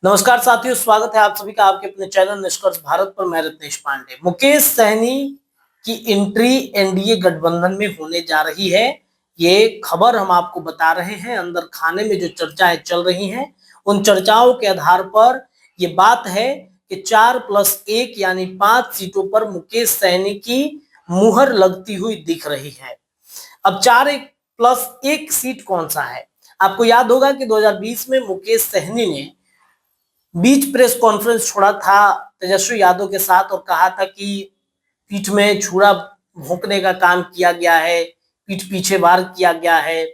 नमस्कार साथियों, स्वागत है आप सभी का आपके अपने चैनल निष्कर्ष भारत पर। मैं रत्नेश पांडे। मुकेश सहनी की एंट्री एनडीए गठबंधन में होने जा रही है, ये खबर हम आपको बता रहे हैं। अंदर खाने में जो चर्चाएं चल रही हैं, उन चर्चाओं के आधार पर ये बात है कि 4+1 यानी 5 सीटों पर मुकेश सहनी की मुहर लगती हुई दिख रही है। अब 4+1 सीट कौन सा है? आपको याद होगा कि 2020 में मुकेश सहनी ने बीच प्रेस कॉन्फ्रेंस छोड़ा था तेजस्वी यादव के साथ और कहा था कि पीठ में छुरा भोंकने का काम किया गया है, पीठ पीछे वार किया गया है।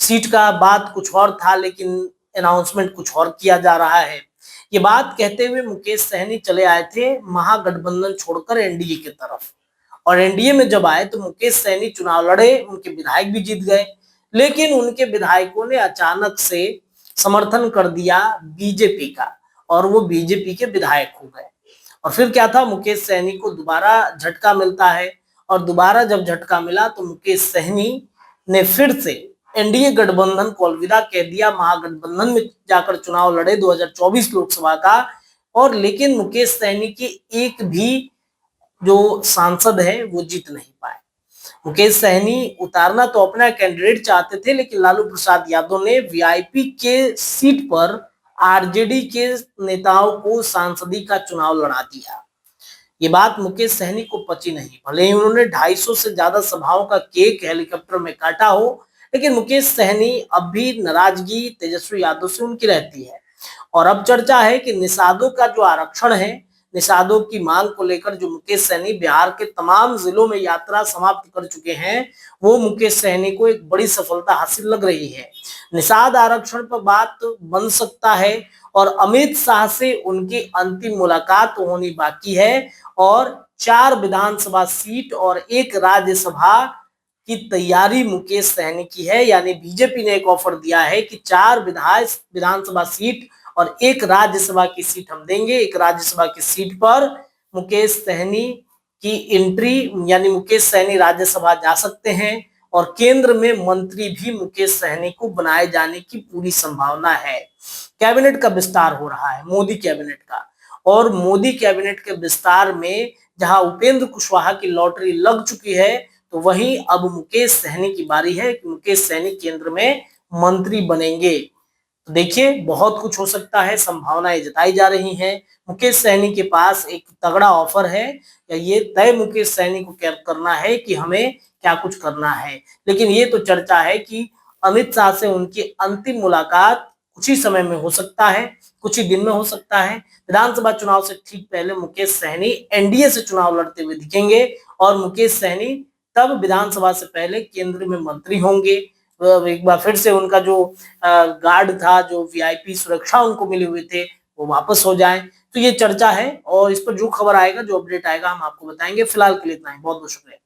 सीट का बात कुछ और था, लेकिन अनाउंसमेंट कुछ और किया जा रहा है। ये बात कहते हुए मुकेश सहनी चले आए थे महागठबंधन छोड़कर एनडीए की तरफ। और एनडीए में जब आए तो मुकेश सहनी चुनाव लड़े, उनके विधायक भी जीत गए, लेकिन उनके विधायकों ने अचानक से समर्थन कर दिया बीजेपी का और वो बीजेपी के विधायक हो गए। और फिर क्या था, मुकेश सहनी को दोबारा झटका मिलता है और दोबारा जब झटका मिला तो मुकेश सहनी ने फिर से एनडीए गठबंधन को अलविदा कह दिया, महागठबंधन में जाकर चुनाव लड़े 2024 लोकसभा का। और लेकिन मुकेश सहनी के एक भी जो सांसद है वो जीत नहीं पाए। मुकेश सहनी उतारना तो अपना कैंडिडेट चाहते थे, लेकिन लालू प्रसाद यादव ने वीआईपी के सीट पर आरजेडी के नेताओं को सांसदी का चुनाव लड़ा दिया। ये बात मुकेश सहनी को पची नहीं। भले ही उन्होंने 250 से ज्यादा सभाओं का केक हेलीकॉप्टर में काटा हो, लेकिन मुकेश सहनी अब भी नाराजगी तेजस्वी यादव से उनकी रहती है। और अब चर्चा है कि निषादों का जो आरक्षण है, निषादों की मांग को लेकर जो मुकेश सहनी बिहार के तमाम जिलों में यात्रा समाप्त कर चुके हैं, वो मुकेश सहनी को एक बड़ी सफलता हासिल लग रही है। निषाद आरक्षण पर बात बन सकता है और अमित शाह से उनकी अंतिम मुलाकात होनी बाकी है। और 4 विधानसभा सीट और 1 राज्यसभा की तैयारी मुकेश सहनी की है। यानी बीजेपी ने एक ऑफर दिया है कि 4 विधानसभा सीट और 1 राज्यसभा की सीट हम देंगे। 1 राज्यसभा की सीट पर मुकेश सहनी की एंट्री, यानी मुकेश सहनी राज्यसभा जा सकते हैं और केंद्र में मंत्री भी मुकेश सहनी को बनाए जाने की पूरी संभावना है। कैबिनेट का विस्तार हो रहा है, मोदी कैबिनेट का। और मोदी कैबिनेट के विस्तार में जहां उपेंद्र कुशवाहा की लॉटरी लग चुकी है, तो वहीं अब मुकेश सहनी की बारी है कि मुकेश सहनी केंद्र में मंत्री बनेंगे। तो देखिए, बहुत कुछ हो सकता है, संभावनाएं जताई जा रही हैं। मुकेश सहनी के पास एक तगड़ा ऑफर है, या ये तय मुकेश सहनी को क्या करना है कि हमें क्या कुछ करना है। लेकिन ये तो चर्चा है कि अमित शाह से उनकी अंतिम मुलाकात कुछ ही समय में हो सकता है, कुछ ही दिन में हो सकता है। विधानसभा चुनाव से ठीक पहले मुकेश सहनी एनडीए से चुनाव लड़ते हुए दिखेंगे और मुकेश सहनी तब विधानसभा से पहले केंद्र में मंत्री होंगे। एक बार फिर से उनका जो गार्ड था, जो वीआईपी सुरक्षा उनको मिले हुए थे, वो वापस हो जाए। तो ये चर्चा है और इस पर जो खबर आएगा, जो अपडेट आएगा, हम आपको बताएंगे। फिलहाल के लिए इतना ही। बहुत बहुत शुक्रिया।